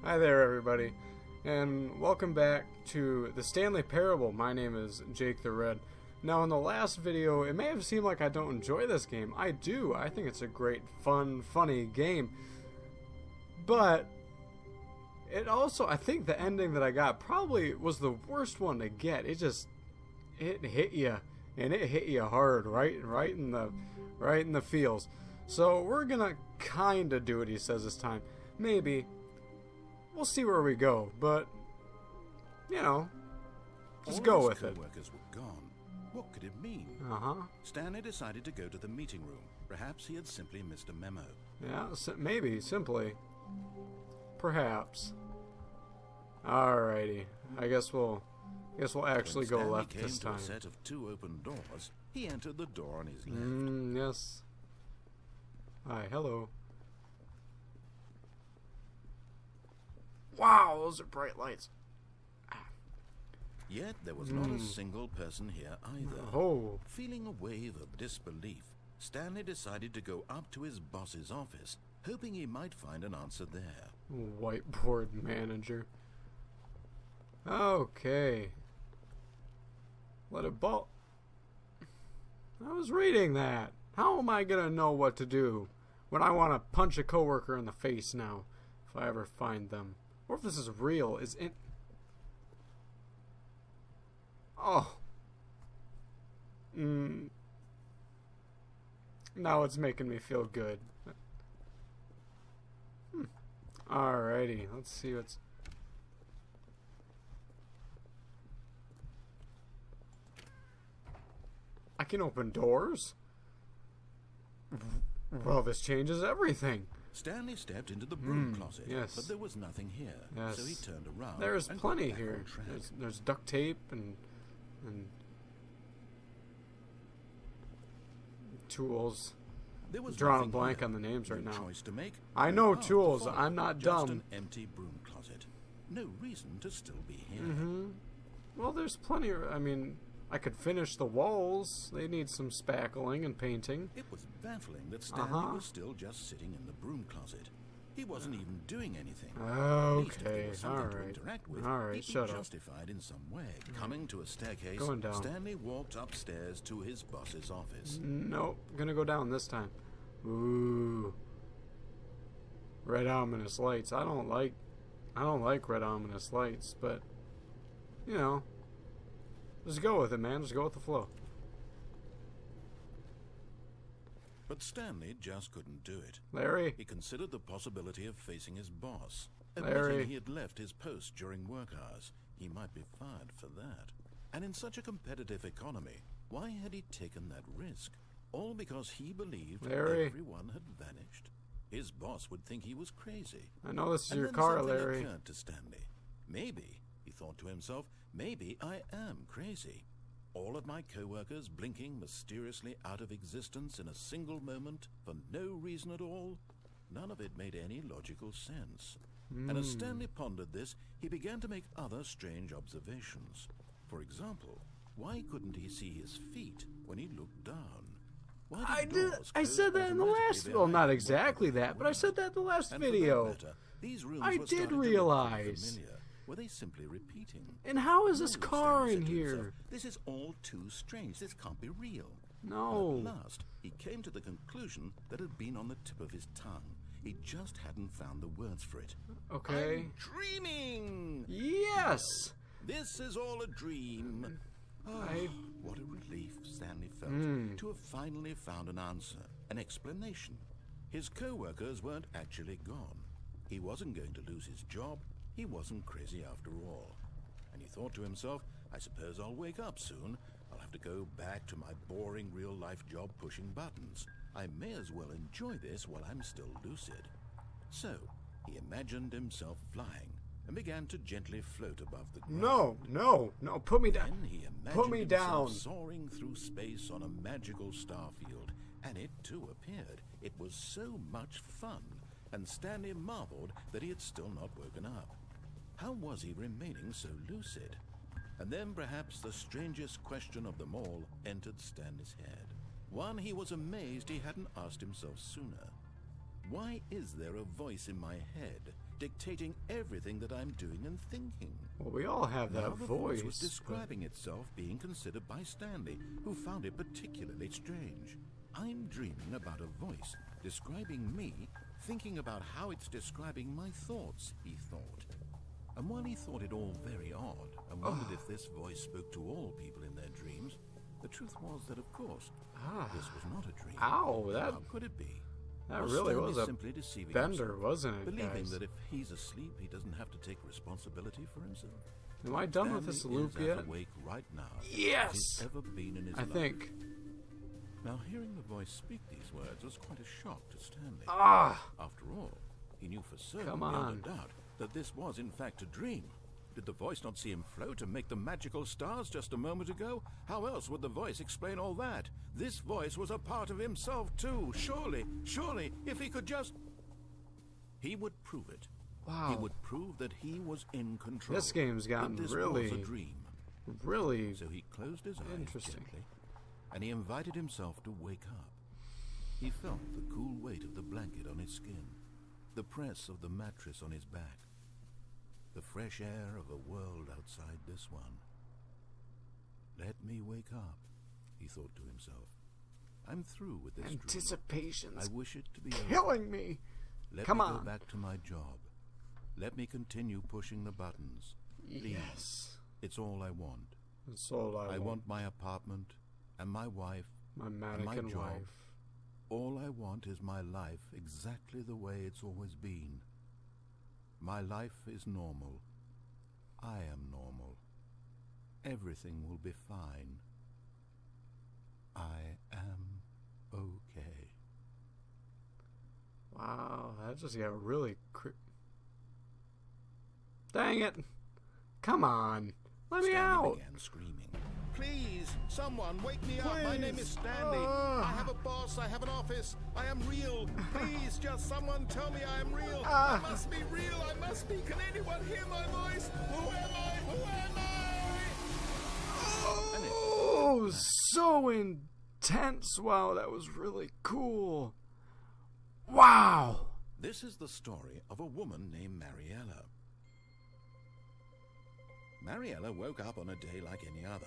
Hi there, everybody, and welcome back to the Stanley Parable. My name is Jake the Red. Now, in the last video, it may have seemed like I don't enjoy this game. I do. I think it's a great, fun, funny game. But it also, I think the ending that I got probably was the worst one to get. It hit you, and it hit you hard, right in the feels. So we're gonna kind of do what he says this time. Maybe. We'll see where we go, but, you know, just go with it. Co-workers were gone. What could it mean? Stanley decided to go to the meeting room. Perhaps he had simply missed a memo. Yeah, maybe, simply. Perhaps. Alrighty. I guess we'll actually go left this time. When Stanley came to a set of two open doors, he entered the door on his left. Yes. Hi, hello. Wow, those are bright lights. Yet there was not a single person here either. Oh. Feeling a wave of disbelief, Stanley decided to go up to his boss's office, hoping he might find an answer there. Whiteboard manager. Okay. Let it ball. I was reading that. How am I gonna know what to do when I want to punch a coworker in the face now, if I ever find them? Or if this is real, Oh. Now it's making me feel good. Alrighty, let's see what's... I can open doors? Well, this changes everything. Stanley stepped into the broom closet, but there was nothing here, so he turned around. There's plenty here. There's duct tape and tools. There was drawing a blank on the names right now. Choice to make. I know tools. I'm not just dumb. An empty broom closet. No reason to still be here. Well, there's plenty. I mean, I could finish the walls. They need some spackling and painting. It was baffling that Stanley was still just sitting in the broom closet. He wasn't even doing anything. Okay, alright, shut up. Justified in some way. Coming to a staircase, Going down. Stanley walked upstairs to his boss's office. Nope, gonna go down this time. Ooh. Red ominous lights. I don't like red ominous lights, but you know, just go with it, man. Just go with the flow. But Stanley just couldn't do it. Larry? He considered the possibility of facing his boss. Larry? Admitting he had left his post during work hours. He might be fired for that. And in such a competitive economy, why had he taken that risk? All because he believed Larry? everyone had vanished. His boss would think he was crazy. I know this is And your then car, something Larry. occurred to Stanley. Maybe, he thought to himself, maybe I am crazy. All of my co-workers blinking mysteriously out of existence in a single moment for no reason at all? None of it made any logical sense. And as Stanley pondered this, he began to make other strange observations. For example, why couldn't he see his feet when he looked down? I said that in the last... Well, not exactly that, but I said that in the last video. These rooms I were did starting to look realize. familiar. Were they simply repeating? And how is this Stanley car said in to here? himself, this is all too strange. This can't be real. No. At last, he came to the conclusion that had been on the tip of his tongue. He just hadn't found the words for it. Okay. I'm dreaming! Yes! This is all a dream. What a relief Stanley felt to have finally found an answer, an explanation. His co-workers weren't actually gone. He wasn't going to lose his job. He wasn't crazy after all. And he thought to himself, I suppose I'll wake up soon. I'll have to go back to my boring real-life job pushing buttons. I may as well enjoy this while I'm still lucid. So, he imagined himself flying and began to gently float above the ground. No, put me down. Then he imagined Put me himself down. soaring through space on a magical star field, and it too appeared. It was so much fun, and Stanley marveled that he had still not woken up. How was he remaining so lucid? And then perhaps the strangest question of them all entered Stanley's head. One he was amazed he hadn't asked himself sooner. Why is there a voice in my head dictating everything that I'm doing and thinking? Well, we all have that Now the voice was voice. describing itself being considered by Stanley, who found it particularly strange. I'm dreaming about a voice describing me, thinking about how it's describing my thoughts, he thought. And while he thought it all very odd and wondered if this voice spoke to all people in their dreams, the truth was that, of course, this was not a dream. Ow, that How could it be? that Was really Stanley was a simply deceiving bender, himself, wasn't it, believing guys? that if he's asleep, he doesn't have to take responsibility for himself? Am I done with this Stanley loop is yet? as awake right now Yes! as he's ever been in his I life. think. Now, hearing the voice speak these words was quite a shock to Stanley. Ah! After all, he knew for certain, Come beyond on. a doubt, that this was in fact a dream. Did the voice not see him float and make the magical stars just a moment ago? How else would the voice explain all that? This voice was a part of himself too. Surely, if he could just... He would prove it. Wow. He would prove that he was in control. This game's gotten that this really, was a dream. really So he closed his eyes interesting. gently, and he invited himself to wake up. He felt the cool weight of the blanket on his skin, the press of the mattress on his back, the fresh air of a world outside this one. Let me wake up, he thought to himself. I'm through with this dream. Anticipation's I wish it to be over. killing me. Let Come me on. go back to my job. Let me continue pushing the buttons. Please. Yes. It's all I want. That's all I I want. want my apartment and my wife. My my mannequin job. wife. All I want is my life exactly the way it's always been. My life is normal. I am normal. Everything will be fine. I am okay. Wow, that just got really Dang it. Come on. Let me Stanley out. began screaming. Please, someone, wake me up. My name is Stanley. I have a boss. I have an office. I am real. Please, just someone tell me I am real. I must be real. I must be. Can anyone hear my voice? Who am I? Who am I? Oh, so intense. Wow, that was really cool. Wow. This is the story of a woman named Mariella. Mariella woke up on a day like any other.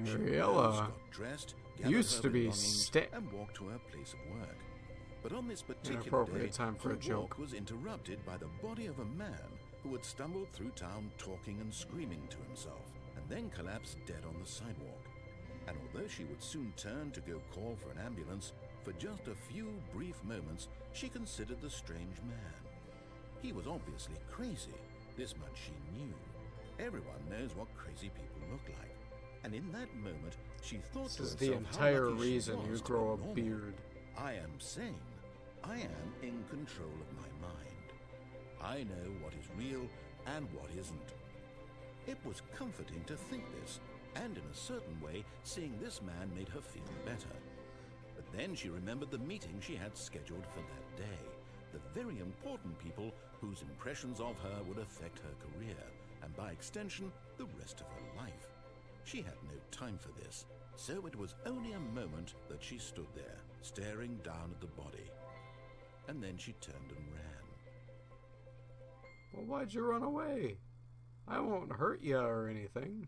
She rose, Mariella got dressed, gathered used her to be belongings, and walked to her place of work. But on this particular Inappropriate day, time for her a joke. walk was interrupted by the body of a man who had stumbled through town talking and screaming to himself, and then collapsed dead on the sidewalk. And although she would soon turn to go call for an ambulance, for just a few brief moments she considered the strange man. He was obviously crazy. This much she knew. Everyone knows what crazy people look like. And in that moment, she thought This to is herself the how entire lucky she reason you was to grow be a normal. beard. I am sane. I am in control of my mind. I know what is real and what isn't. It was comforting to think this, and in a certain way, seeing this man made her feel better. But then she remembered the meeting she had scheduled for that day, the very important people whose impressions of her would affect her career, and by extension, the rest of her life. She had no time for this, so it was only a moment that she stood there, staring down at the body. And then she turned and ran. Well, why'd you run away? I won't hurt you or anything.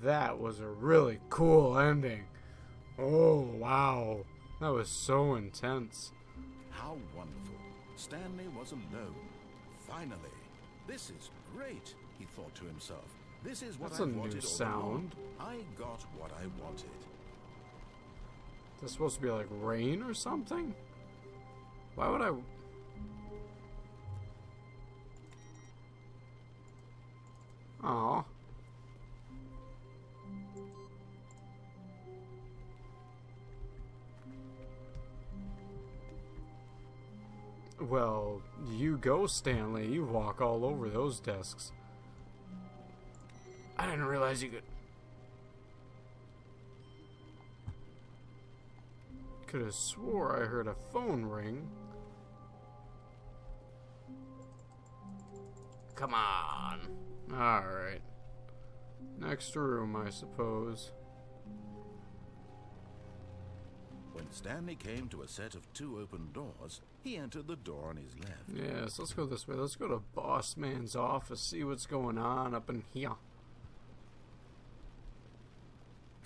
That was a really cool ending. Oh, wow. That was so intense. How wonderful. Stanley was alone. Finally. This is great, he thought to himself. This is what That's I a new wanted all sound. along. I got what I wanted. Is this supposed to be like rain or something? Why would I... Aw. Well, you go, Stanley. You walk all over those desks. I didn't realize you could... Could have swore I heard a phone ring. Come on. Alright. Next room, I suppose. When Stanley came to a set of 2 open doors, he entered the door on his left. Yes, let's go this way. Let's go to Boss Man's office, see what's going on up in here.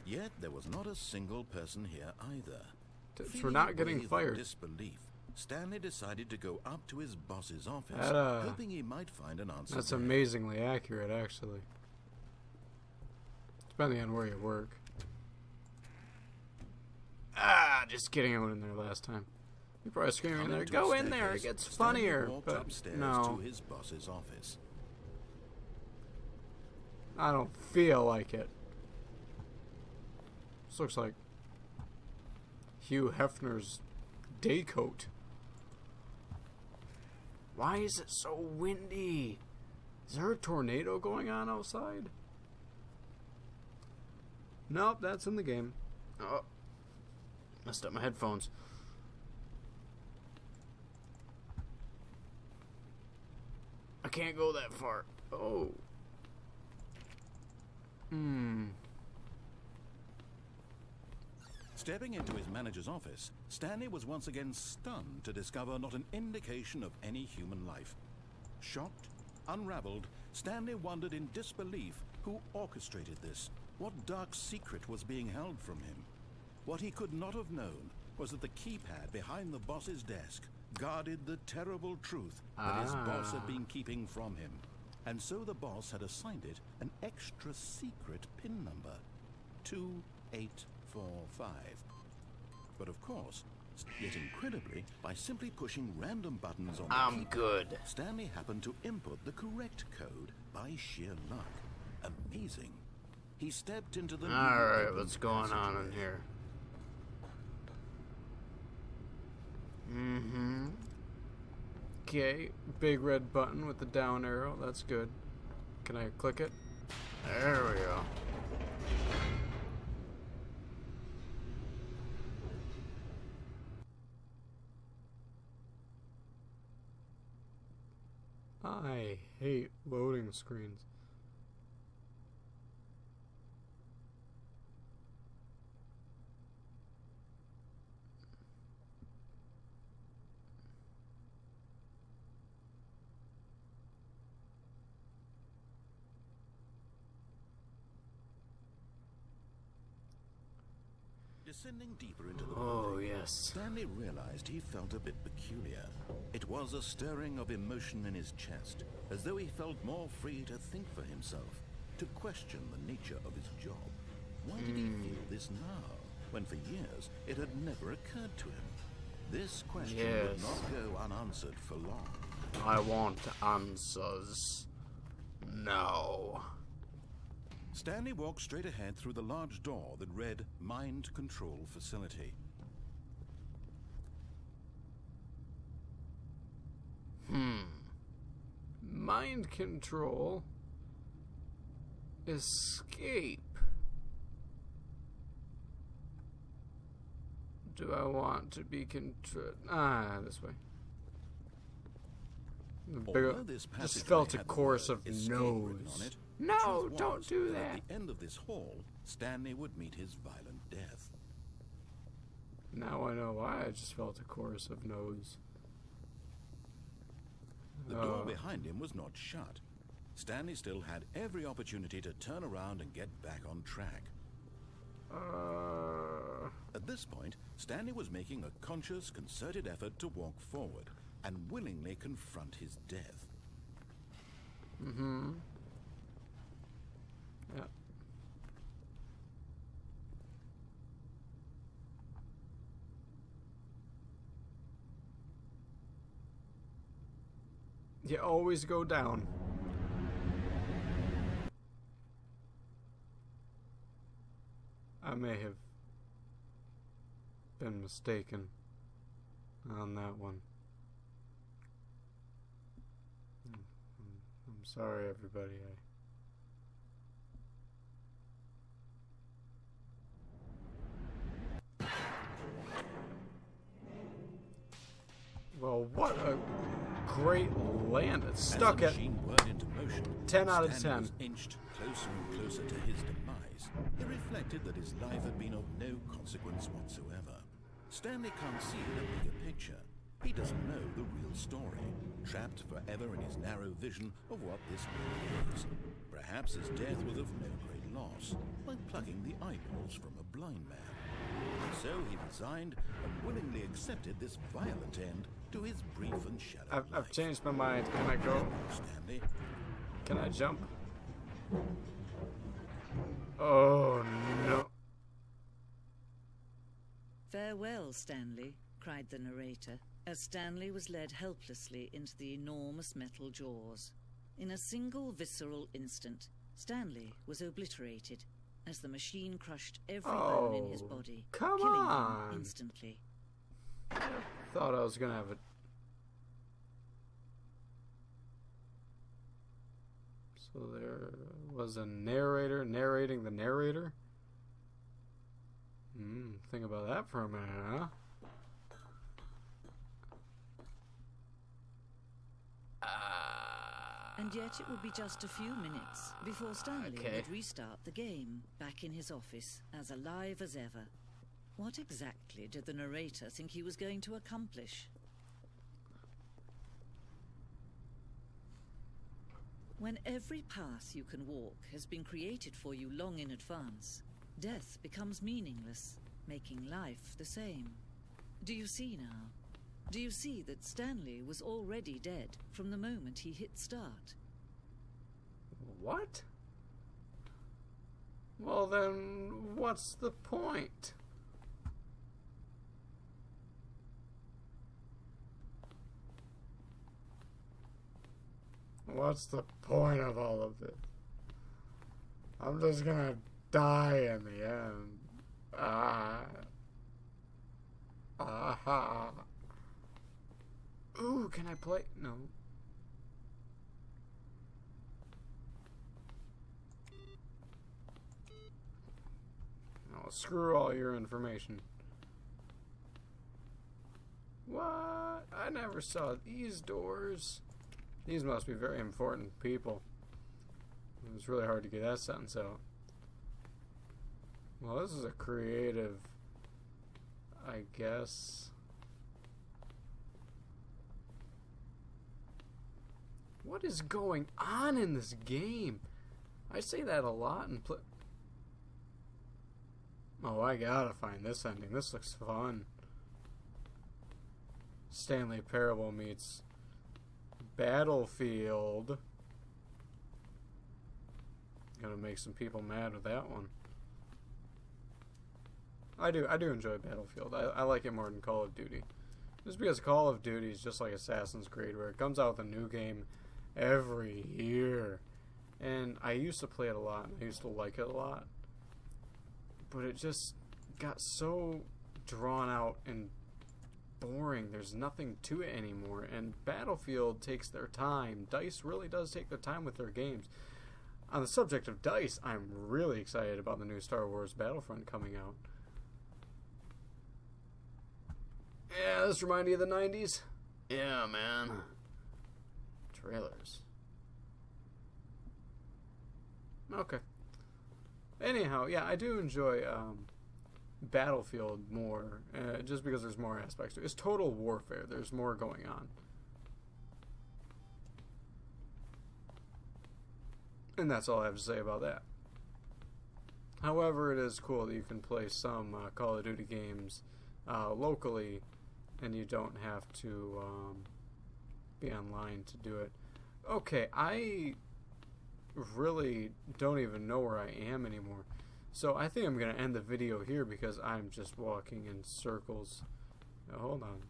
Yet there was not a single person here either. We're not getting fired. Disbelief, Stanley decided to go up to his boss's office, That, hoping he might find an answer. That's there. amazingly accurate, actually. Depending on where you work. Just kidding, I went in there last time. You're probably screaming in there, go in there, it gets funnier. But upstairs no, to his boss's office. I don't feel like it. This looks like Hugh Hefner's day coat. Why is it so windy? Is there a tornado going on outside? Nope, that's in the game. Oh, messed up my headphones. I can't go that far. Oh. Stepping into his manager's office, Stanley was once again stunned to discover not an indication of any human life. Shocked, unraveled, Stanley wondered in disbelief who orchestrated this. What dark secret was being held from him? What he could not have known was that the keypad behind the boss's desk guarded the terrible truth that his boss had been keeping from him. And so the boss had assigned it an extra secret PIN number, 2845. But of course, yet incredibly, by simply pushing random buttons on the keypad, Stanley happened to input the correct code by sheer luck. Amazing. He stepped into the Alright, what's going on in here? Okay, big red button with the down arrow, that's good. Can I click it? There we go. I hate loading screens. Descending deeper into the building, yes. Stanley realized he felt a bit peculiar. It was a stirring of emotion in his chest, as though he felt more free to think for himself, to question the nature of his job. Why did he feel this now, when for years it had never occurred to him? This question would not go unanswered for long. I want answers. No. Stanley walked straight ahead through the large door that read Mind Control Facility. Mind control. Escape. Do I want to be this way. Just felt a chorus of no's. No, don't do that. At the end of this hall, Stanley would meet his violent death. Now I know why I just felt a chorus of no's. The door behind him was not shut. Stanley still had every opportunity to turn around and get back on track. At this point, Stanley was making a conscious, concerted effort to walk forward and willingly confront his death. Yeah. You always go down. I may have been mistaken on that one. I'm sorry, everybody. Well, what a great land. It's stuck at... As the machine whirred into motion, 10 out of Stanley 10. was inched closer and closer to his demise. He reflected that his life had been of no consequence whatsoever. Stanley can't see the bigger picture. He doesn't know the real story, trapped forever in his narrow vision of what this world is. Perhaps his death was of no great loss, like plucking the eyeballs from a blind man. So he resigned and willingly accepted this violent end to his brief and shallow life. I've changed my mind. Can I go? Stanley. Can I jump? Oh, no. "Farewell, Stanley," cried the narrator, as Stanley was led helplessly into the enormous metal jaws. In a single visceral instant, Stanley was obliterated as the machine crushed every bone in his body, come killing on. him instantly. Thought I was gonna have it. So there was a narrator narrating the narrator? Think about that for a minute, huh? And yet it would be just a few minutes before Stanley Okay. would restart the game, back in his office, as alive as ever. What exactly did the narrator think he was going to accomplish? When every path you can walk has been created for you long in advance, death becomes meaningless, making life the same. Do you see now? Do you see that Stanley was already dead from the moment he hit start? What? Well then, what's the point? What's the point of all of this? I'm just gonna die in the end. Ooh, can I play? No. Oh, screw all your information. What? I never saw these doors. These must be very important people. It was really hard to get that sentence out. Well, this is a creative, I guess. What is going on in this game? I say that a lot and play. Oh, I gotta find this ending. This looks fun. Stanley Parable meets Battlefield. Gonna make some people mad with that one. I do enjoy Battlefield. I like it more than Call of Duty. Just because Call of Duty is just like Assassin's Creed, where it comes out with a new game every year. And I used to play it a lot, and I used to like it a lot. But it just got so drawn out and boring. There's nothing to it anymore. And Battlefield takes their time. DICE really does take their time with their games. On the subject of DICE, I'm really excited about the new Star Wars Battlefront coming out. Yeah, this reminded you of the 90s? Yeah, man. Trailers. Okay. Anyhow, yeah, I do enjoy Battlefield more, just because there's more aspects to it. It's Total Warfare. There's more going on. And that's all I have to say about that. However, it is cool that you can play some Call of Duty games locally, and you don't have to be online to do it. Okay, I really don't even know where I am anymore. So I think I'm going to end the video here because I'm just walking in circles. Now, hold on.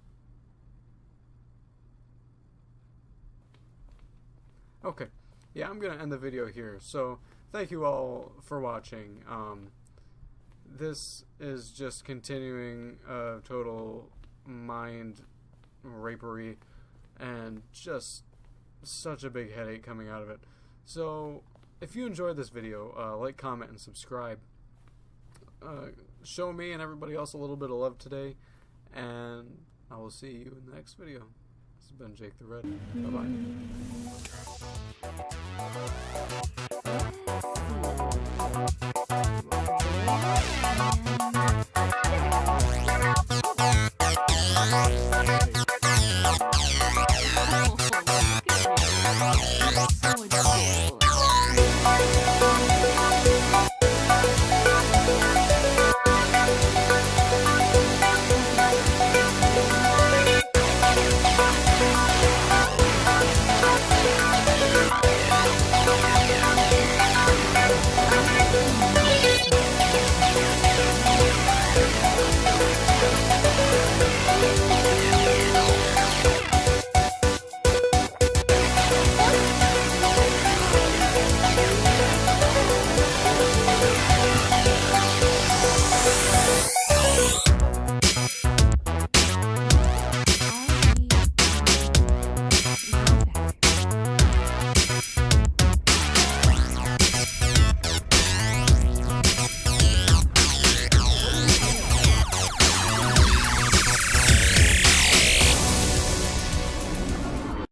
Okay. Yeah, I'm going to end the video here. So thank you all for watching. This is just continuing total mind rapery and just such a big headache coming out of it. So if you enjoyed this video, like, comment, and subscribe. Show me and everybody else a little bit of love today, and I will see you in the next video. This has been Jake the Red. Bye-bye.